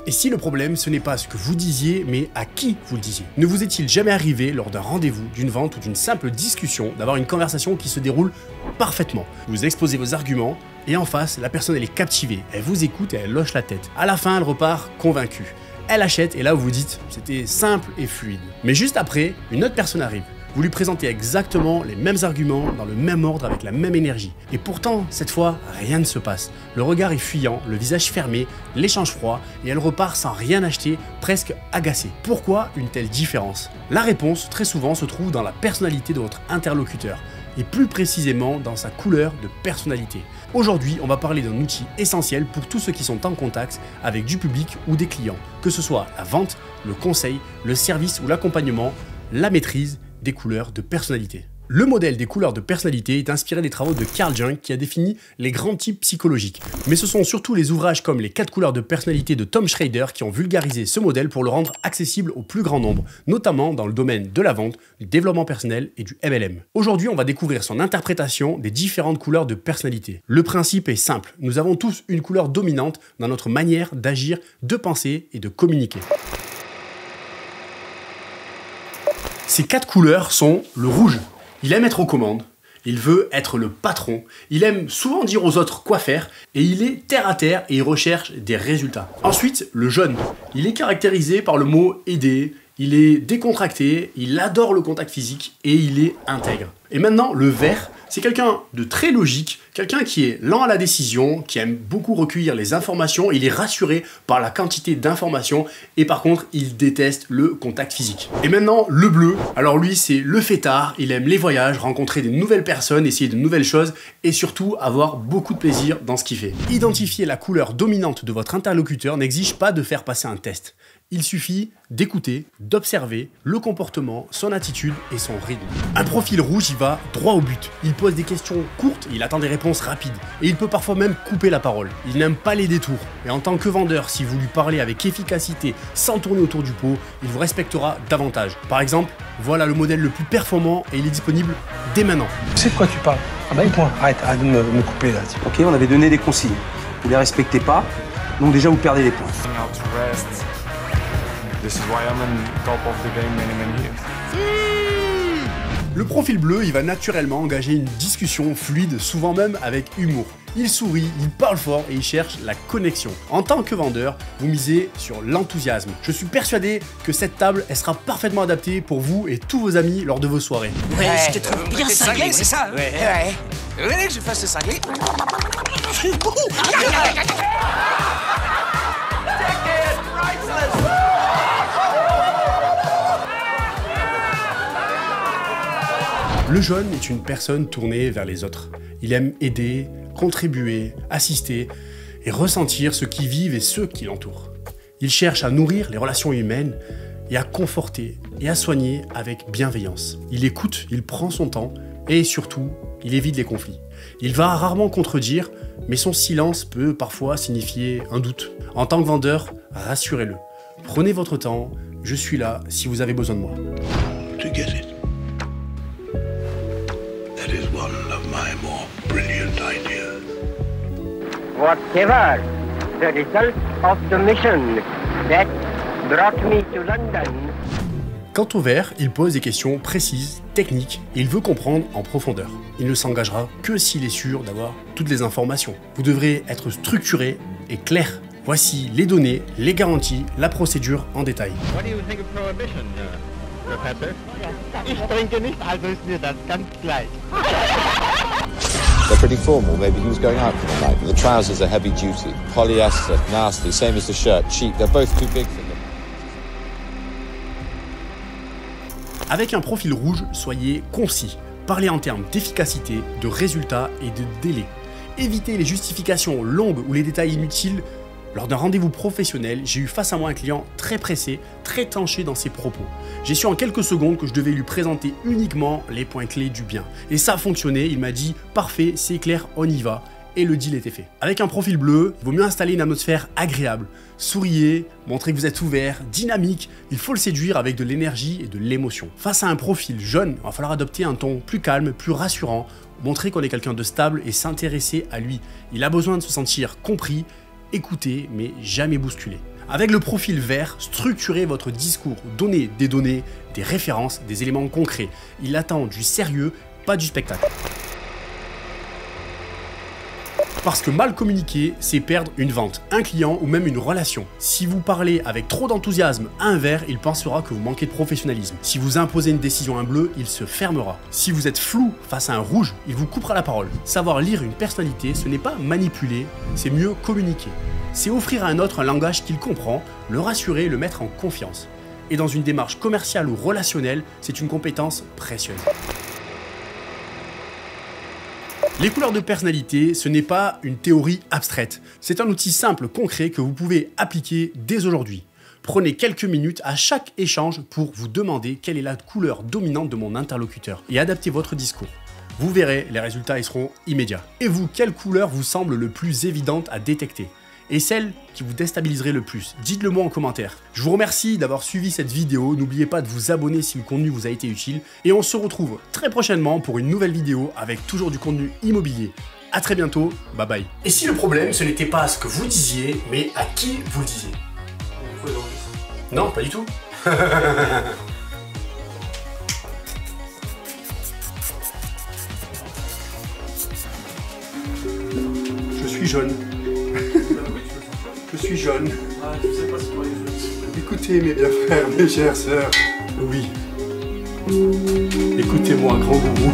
Et si le problème, ce n'est pas ce que vous disiez, mais à qui vous le disiez? Ne vous est-il jamais arrivé, lors d'un rendez-vous, d'une vente ou d'une simple discussion, d'avoir une conversation qui se déroule parfaitement? Vous exposez vos arguments, et en face, la personne elle est captivée, elle vous écoute et elle hoche la tête. À la fin, elle repart convaincue. Elle achète et là vous vous dites, c'était simple et fluide. Mais juste après, une autre personne arrive. Vous lui présentez exactement les mêmes arguments, dans le même ordre, avec la même énergie. Et pourtant, cette fois, rien ne se passe. Le regard est fuyant, le visage fermé, l'échange froid, et elle repart sans rien acheter, presque agacée. Pourquoi une telle différence? La réponse, très souvent, se trouve dans la personnalité de votre interlocuteur, et plus précisément dans sa couleur de personnalité. Aujourd'hui, on va parler d'un outil essentiel pour tous ceux qui sont en contact avec du public ou des clients, que ce soit la vente, le conseil, le service ou l'accompagnement, la maîtrise des couleurs de personnalité. Le modèle des couleurs de personnalité est inspiré des travaux de Carl Jung qui a défini les grands types psychologiques. Mais ce sont surtout les ouvrages comme les 4 couleurs de personnalité de Tom Schrader qui ont vulgarisé ce modèle pour le rendre accessible au plus grand nombre, notamment dans le domaine de la vente, du développement personnel et du MLM. Aujourd'hui, on va découvrir son interprétation des différentes couleurs de personnalité. Le principe est simple, nous avons tous une couleur dominante dans notre manière d'agir, de penser et de communiquer. Ces 4 couleurs sont le rouge. Il aime être aux commandes, il veut être le patron, il aime souvent dire aux autres quoi faire et il est terre à terre et il recherche des résultats. Ensuite, le jaune. Il est caractérisé par le mot aider, il est décontracté, il adore le contact physique et il est intègre. Et maintenant, le vert, c'est quelqu'un de très logique, quelqu'un qui est lent à la décision, qui aime beaucoup recueillir les informations, il est rassuré par la quantité d'informations et par contre, il déteste le contact physique. Et maintenant, le bleu, alors lui, c'est le fêtard, il aime les voyages, rencontrer de nouvelles personnes, essayer de nouvelles choses et surtout avoir beaucoup de plaisir dans ce qu'il fait. Identifier la couleur dominante de votre interlocuteur n'exige pas de faire passer un test. Il suffit d'écouter, d'observer le comportement, son attitude et son rythme. Un profil rouge, il va droit au but. Il pose des questions courtes, il attend des réponses rapides. Et il peut parfois même couper la parole. Il n'aime pas les détours. Et en tant que vendeur, si vous lui parlez avec efficacité, sans tourner autour du pot, il vous respectera davantage. Par exemple, voilà le modèle le plus performant et il est disponible dès maintenant. Tu sais de quoi tu parles? Ah bah point, arrête de me couper là. Ok, on avait donné des consignes. Vous les respectez pas, donc déjà vous perdez des points. This is why I'm on top of the game many years. Le profil bleu, il va naturellement engager une discussion fluide, souvent même avec humour. Il sourit, il parle fort et il cherche la connexion. En tant que vendeur, vous misez sur l'enthousiasme. Je suis persuadé que cette table, elle sera parfaitement adaptée pour vous et tous vos amis lors de vos soirées. Ouais, je te trouve bien cinglé, c'est ça? Ouais. Vous voulez que je fasse le cinglé? Le jaune est une personne tournée vers les autres. Il aime aider, contribuer, assister et ressentir ceux qui vivent et ceux qui l'entourent. Il cherche à nourrir les relations humaines et à conforter et à soigner avec bienveillance. Il écoute, il prend son temps et surtout, il évite les conflits. Il va rarement contredire, mais son silence peut parfois signifier un doute. En tant que vendeur, rassurez-le. Prenez votre temps, je suis là si vous avez besoin de moi. To get it. That is one of my more brilliant ideas. Whatever the result of the mission that brought me to London. Quant au vert, il pose des questions précises, techniques, et il veut comprendre en profondeur. Il ne s'engagera que s'il est sûr d'avoir toutes les informations. Vous devrez être structuré et clair. Voici les données, les garanties, la procédure en détail. What do you think of prohibition, Professor? Ich trinke nicht, also ist mir das ganz gleich. They're pretty formal. Maybe he was going out for the night. But the trousers are heavy duty. Polyester, nasty, same as the shirt, cheap. They're both too big for them. Avec un profil rouge, soyez concis. Parlez en termes d'efficacité, de résultats et de délai. Évitez les justifications longues ou les détails inutiles. Lors d'un rendez-vous professionnel, j'ai eu face à moi un client très pressé, très tranché dans ses propos. J'ai su en quelques secondes que je devais lui présenter uniquement les points clés du bien. Et ça a fonctionné, il m'a dit « Parfait, c'est clair, on y va ». Et le deal était fait. Avec un profil bleu, il vaut mieux installer une atmosphère agréable. Souriez, montrez que vous êtes ouvert, dynamique, il faut le séduire avec de l'énergie et de l'émotion. Face à un profil jaune, il va falloir adopter un ton plus calme, plus rassurant, montrer qu'on est quelqu'un de stable et s'intéresser à lui. Il a besoin de se sentir compris, écouté, mais jamais bousculé. Avec le profil vert, structurez votre discours, donnez des données, des références, des éléments concrets. Il attend du sérieux, pas du spectacle. Parce que mal communiquer, c'est perdre une vente, un client ou même une relation. Si vous parlez avec trop d'enthousiasme à un vert, il pensera que vous manquez de professionnalisme. Si vous imposez une décision à un bleu, il se fermera. Si vous êtes flou face à un rouge, il vous coupera la parole. Savoir lire une personnalité, ce n'est pas manipuler, c'est mieux communiquer. C'est offrir à un autre un langage qu'il comprend, le rassurer, le mettre en confiance. Et dans une démarche commerciale ou relationnelle, c'est une compétence précieuse. Les couleurs de personnalité, ce n'est pas une théorie abstraite. C'est un outil simple, concret que vous pouvez appliquer dès aujourd'hui. Prenez quelques minutes à chaque échange pour vous demander quelle est la couleur dominante de mon interlocuteur et adaptez votre discours. Vous verrez, les résultats y seront immédiats. Et vous, quelle couleur vous semble le plus évidente à détecter ? Et celle qui vous déstabiliserait le plus? Dites-le moi en commentaire. Je vous remercie d'avoir suivi cette vidéo, n'oubliez pas de vous abonner si le contenu vous a été utile, et on se retrouve très prochainement pour une nouvelle vidéo avec toujours du contenu immobilier. A très bientôt, bye bye. Et si le problème ce n'était pas ce que vous disiez, mais à qui vous le disiez? Non, pas du tout. Je suis jeune. Je suis jeune. Ah, je sais pas si moi les Écoutez mes bien frères, mes chères sœurs. Oui. Écoutez-moi, grand gourou.